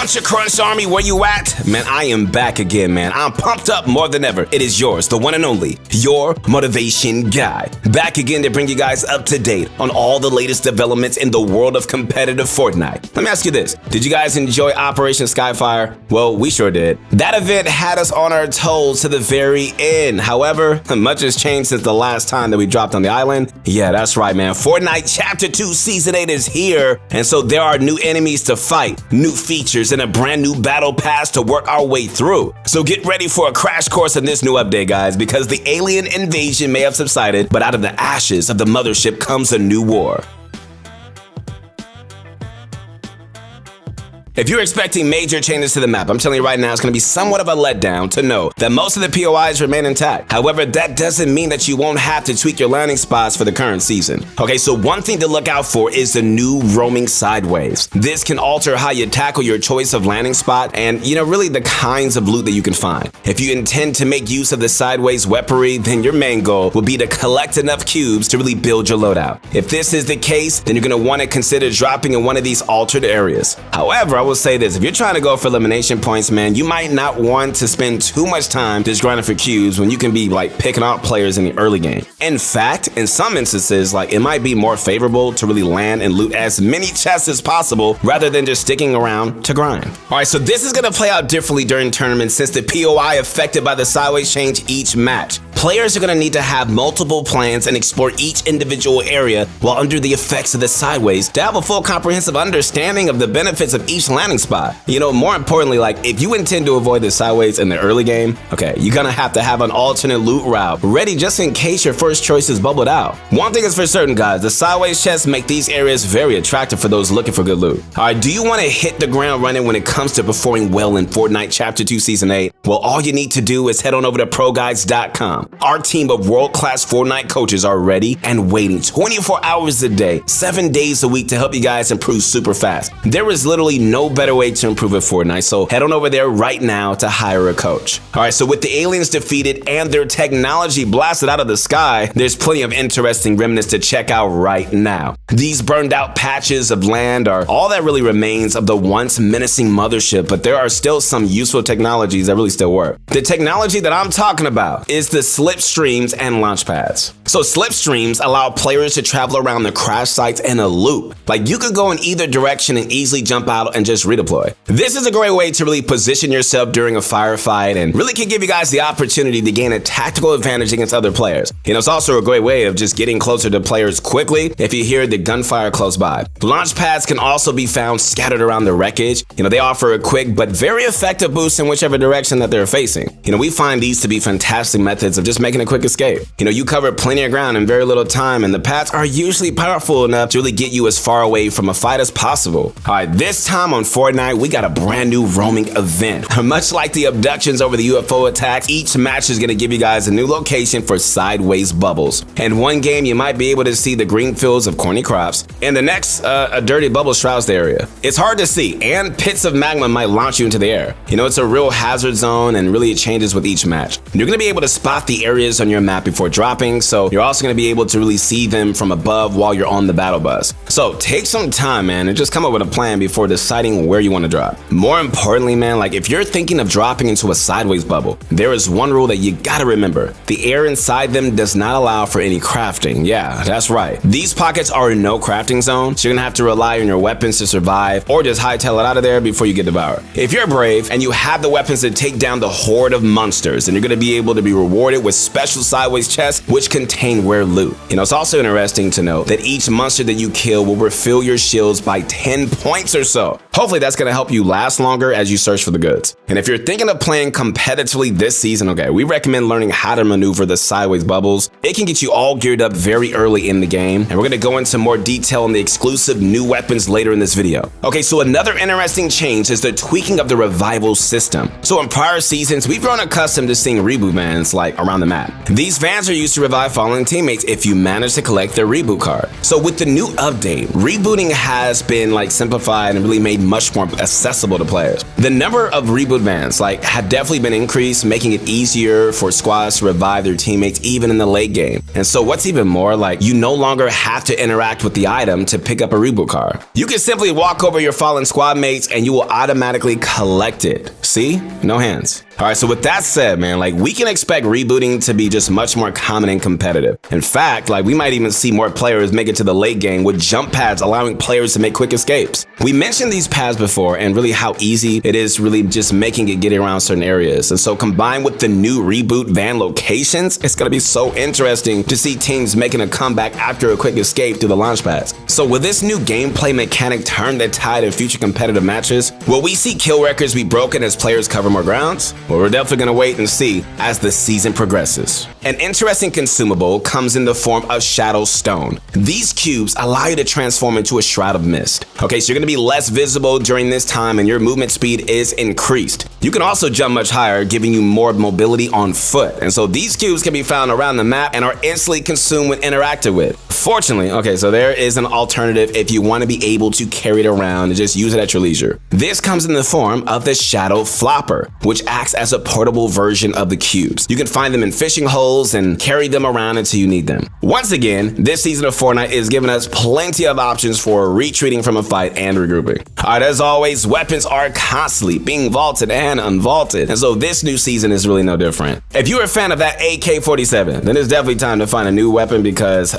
Crunch Army, where you at? Man, I am back again, man. I'm pumped up more than ever. It is yours, the one and only, your motivation guy. Back again to bring you guys up to date on all the latest developments in the world of competitive Fortnite. Let me ask you this. Did you guys enjoy Operation Skyfire? Well, we sure did. That event had us on our toes to the very end. However, much has changed since the last time that we dropped on the island. Yeah, that's right, man. Fortnite Chapter 2 Season 8 is here. And so there are new enemies to fight, new features, and a brand new battle pass to work our way through. So get ready for a crash course in this new update, guys, because the alien invasion may have subsided, but out of the ashes of the mothership comes a new war. If you're expecting major changes to the map, I'm telling you right now, it's going to be somewhat of a letdown to know that most of the POIs remain intact. However, that doesn't mean that you won't have to tweak your landing spots for the current season. Okay, so one thing to look out for is the new roaming sideways. This can alter how you tackle your choice of landing spot and, really the kinds of loot that you can find. If you intend to make use of the sideways weaponry, then your main goal will be to collect enough cubes to really build your loadout. If this is the case, then you're going to want to consider dropping in one of these altered areas. However, I will say this, if you're trying to go for elimination points, man, you might not want to spend too much time just grinding for cubes when you can be picking out players in the early game. In fact, in some instances, it might be more favorable to really land and loot as many chests as possible rather than just sticking around to grind. Alright, so this is going to play out differently during tournaments since the POI affected by the sideways change each match. Players are going to need to have multiple plans and explore each individual area while under the effects of the sideways to have a full comprehensive understanding of the benefits of each landing spot. More importantly, if you intend to avoid the sideways in the early game, okay, you're going to have an alternate loot route ready just in case your first choice is bubbled out. One thing is for certain, guys, the sideways chests make these areas very attractive for those looking for good loot. Alright, do you want to hit the ground running when it comes to performing well in Fortnite Chapter 2 Season 8? Well, all you need to do is head on over to ProGuides.com. Our team of world-class Fortnite coaches are ready and waiting 24 hours a day, 7 days a week to help you guys improve super fast. There is literally no better way to improve at Fortnite, so head on over there right now to hire a coach. Alright, so with the aliens defeated and their technology blasted out of the sky, there's plenty of interesting remnants to check out right now. These burned out patches of land are all that really remains of the once menacing mothership, but there are still some useful technologies that really still work. The technology that I'm talking about is the slipstreams and launch pads. So slipstreams allow players to travel around the crash sites in a loop. You could go in either direction and easily jump out and just redeploy. This is a great way to really position yourself during a firefight and really can give you guys the opportunity to gain a tactical advantage against other players. It's also a great way of just getting closer to players quickly if you hear the gunfire close by. Launch pads can also be found scattered around the wreckage. They offer a quick but very effective boost in whichever direction that they're facing. We find these to be fantastic methods of just making a quick escape. You cover plenty of ground in very little time, and the pads are usually powerful enough to really get you as far away from a fight as possible. Alright, this time on Fortnite, we got a brand new roaming event. Much like the abductions over the UFO attacks, each match is going to give you guys a new location for sideways bubbles. In one game, you might be able to see the green fields of corny crops, and the next, a dirty bubble shrouds the area. It's hard to see, and pits of magma might launch you into the air. It's a real hazard zone, and really it changes with each match. You're going to be able to spot the areas on your map before dropping, so you're also going to be able to really see them from above while you're on the battle bus. So take some time, man, and just come up with a plan before deciding where you want to drop. More importantly, man, if you're thinking of dropping into a sideways bubble, there is one rule that you gotta remember. The air inside them does not allow for any crafting. Yeah, that's right. These pockets are no crafting zone, so you're gonna have to rely on your weapons to survive or just hightail it out of there before you get devoured. If you're brave and you have the weapons to take down the horde of monsters, then you're gonna be able to be rewarded with special sideways chests which contain rare loot. It's also interesting to note that each monster that you kill will refill your shields by 10 points or so. Hopefully that's gonna help you last longer as you search for the goods. And if you're thinking of playing competitively this season, okay, we recommend learning how to maneuver the sideways bubbles. It can get you all geared up very early in the game, and we're gonna go into more detail on the exclusive new weapons later in this video. Okay, so another interesting change is the tweaking of the revival system. So in prior seasons, we've grown accustomed to seeing reboot vans around the map. These vans are used to revive fallen teammates if you manage to collect their reboot card. So with the new update, rebooting has been simplified and really made much more accessible to players. The number of reboot bans have definitely been increased, making it easier for squads to revive their teammates even in the late game. And so what's even more, you no longer have to interact with the item to pick up a reboot card. You can simply walk over your fallen squad mates and you will automatically collect it. See? No hands. All right, so with that said, man, we can expect rebooting to be just much more common and competitive. In fact, we might even see more players make it to the late game with jump pads allowing players to make quick escapes. We mentioned these pads before and really how easy it is really just making it get around certain areas. And so combined with the new reboot van locations, it's going to be so interesting to see teams making a comeback after a quick escape through the launch pads. So will this new gameplay mechanic turn the tide in future competitive matches? Will we see kill records be broken as players cover more grounds? Well, we're definitely going to wait and see as the season progresses. An interesting consumable comes in the form of Shadow Stone. These cubes allow you to transform into a shroud of mist. Okay, so you're going to be less visible during this time and your movement speed is increased. You can also jump much higher, giving you more mobility on foot. And so these cubes can be found around the map and are instantly consumed when interacted with. Fortunately, okay, so there is an alternative if you want to be able to carry it around and just use it at your leisure. This comes in the form of the Shadow Flopper, which acts as a portable version of the cubes. You can find them in fishing holes and carry them around until you need them. Once again, this season of Fortnite is giving us plenty of options for retreating from a fight and regrouping. Alright, as always, weapons are constantly being vaulted and unvaulted, and so this new season is really no different. If you're a fan of that AK-47, then it's definitely time to find a new weapon because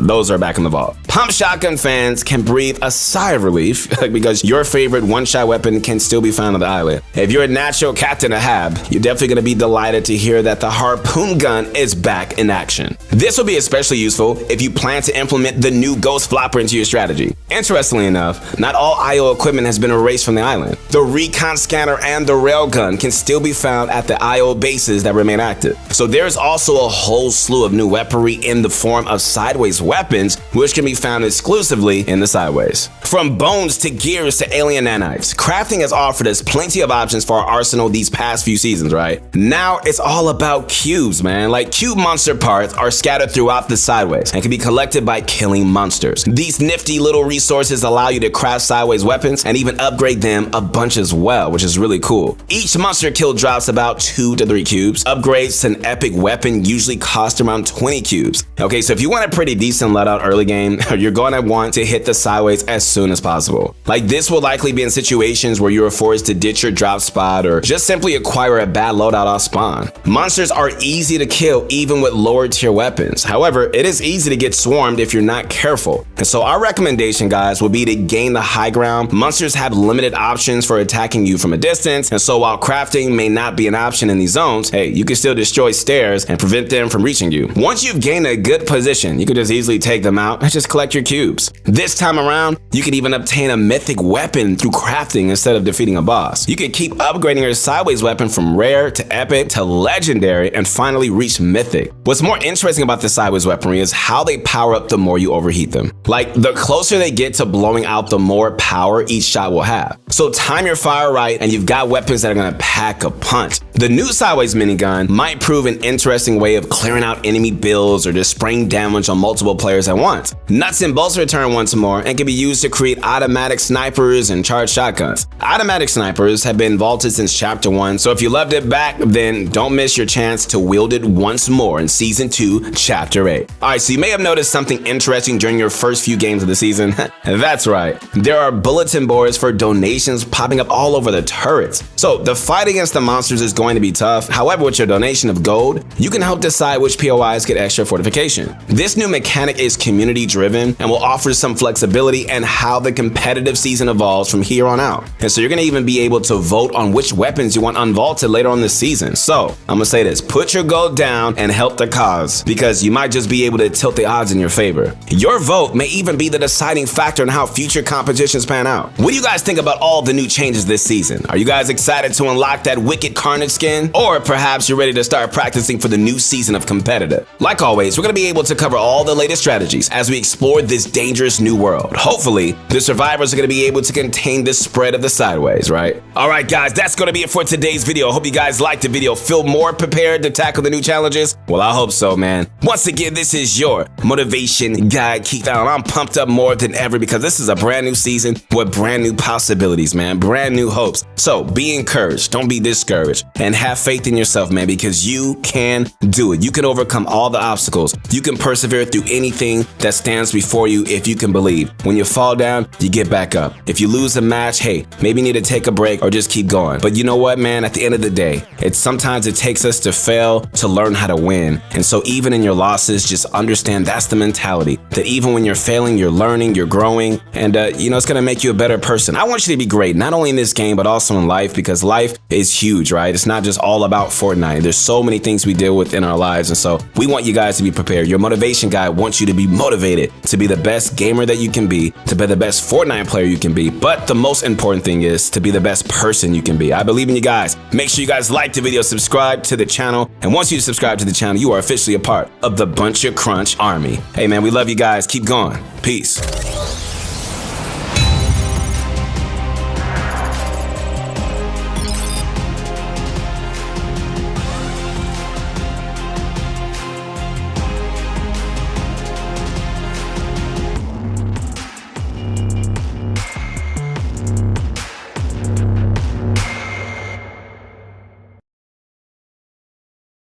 those are back in the vault. Pump shotgun fans can breathe a sigh of relief because your favorite one-shot weapon can still be found on the island. If you're a natural Captain Ahab, you're definitely going to be delighted to hear that the harpoon gun is back in action. This will be especially useful if you plan to implement the new Ghost Flopper into your strategy. Interestingly enough, not all IO equipment has been erased from the island. The recon scanner and the railgun can still be found at the IO bases that remain active. So there's also a whole slew of new weaponry in the form of sideways weapons, which can be found exclusively in the sideways. From bones to gears to alien nanites, crafting has offered us plenty of options for our arsenal these past few seasons, right? Now it's all about cubes, man. Cube monster parts are scattered throughout the sideways and can be collected by killing monsters. These nifty little resources allow you to craft sideways weapons and even upgrade them a bunch as well, which is really cool. Each monster kill drops about 2 to 3 cubes. Upgrades to an epic weapon usually cost around 20 cubes. Okay, so if you want a pretty decent loadout early game, you're going to want to hit the sideways as soon as possible. This will likely be in situations where you are forced to ditch your drop spot or just simply acquire a bad loadout off spawn. Monsters are easy to kill even with lower tier weapons. However, it is easy to get swarmed if you're not careful. And so our recommendation, guys, will be to gain the high ground. Monsters have limited options for attacking you from a distance, and so while crafting may not be an option in these zones, hey, you can still destroy stairs and prevent them from reaching you. Once you've gained a good position, you can just easily take them out and just collect your cubes. This time around, you can even obtain a mythic weapon through crafting instead of defeating a boss. You can keep upgrading your sideways weapon from rare to epic to legendary and finally reach mythic. What's more interesting about the sideways weaponry is how they power up the more you overheat them. The closer they get to blowing out, the more power each shot will have. So time your fire right and you've got weapons that are gonna pack a punch. The new sideways minigun might prove an interesting way of clearing out enemy builds or just spraying damage on multiple players at once. Nuts and bolts return once more and can be used to create automatic snipers and charged shotguns. Automatic snipers have been vaulted since chapter 1, so if you loved it back, then don't miss your chance to wield it once more in season 2, chapter 8. Alright, so you may have noticed something interesting during your first few games of the season. That's right, there are bulletin boards for donations popping up all over the turrets. So the fight against the monsters is going to be tough. However, with your donation of gold, you can help decide which POIs get extra fortification. This new mechanic is community driven and will offer some flexibility in how the competitive season evolves from here on out. And so you're going to even be able to vote on which weapons you want unvaulted later on this season. So I'm gonna say this, put your gold down and help the cause, because you might just be able to tilt the odds in your favor. Your vote may even be the deciding factor in how future competitions pan out. What do you guys think about all the new changes this season? Are you guys excited to unlock that wicked carnage skin, or perhaps you're ready to start practicing for the new season of competitive. Like always, we're going to be able to cover all the latest strategies as we explore this dangerous new world. Hopefully, the survivors are going to be able to contain the spread of the sideways, right? Alright guys, that's going to be it for today's video. I hope you guys liked the video. Feel more prepared to tackle the new challenges? Well, I hope so, man. Once again, this is your motivation guide, Keith Allen. I'm pumped up more than ever because this is a brand new season with brand new possibilities, man. Brand new hopes. So be encouraged. Don't be discouraged. And have faith in yourself, man, because you can do it. You can overcome all the obstacles. You can persevere through anything that stands before you if you can believe. When you fall down, you get back up. If you lose a match, hey, maybe you need to take a break or just keep going. But you know what, man? At the end of the day, sometimes it takes us to fail to learn how to win. And so even in your losses, just understand that's the mentality. That even when you're failing, you're learning, you're growing, and it's gonna make you a better person. I want you to be great, not only in this game, but also in life, because life is huge, right? It's not just all about Fortnite. There's so many things we deal with in our lives, and so we want you guys to be prepared. Your motivation guy wants you to be motivated to be the best gamer that you can be, to be the best Fortnite player you can be, but the most important thing is to be the best person you can be. I believe in you guys. Make sure you guys like the video, subscribe to the channel, and once you subscribe to the channel, you are officially a part of the Bunch of Crunch army. Hey man, we love you guys. Keep going. Peace.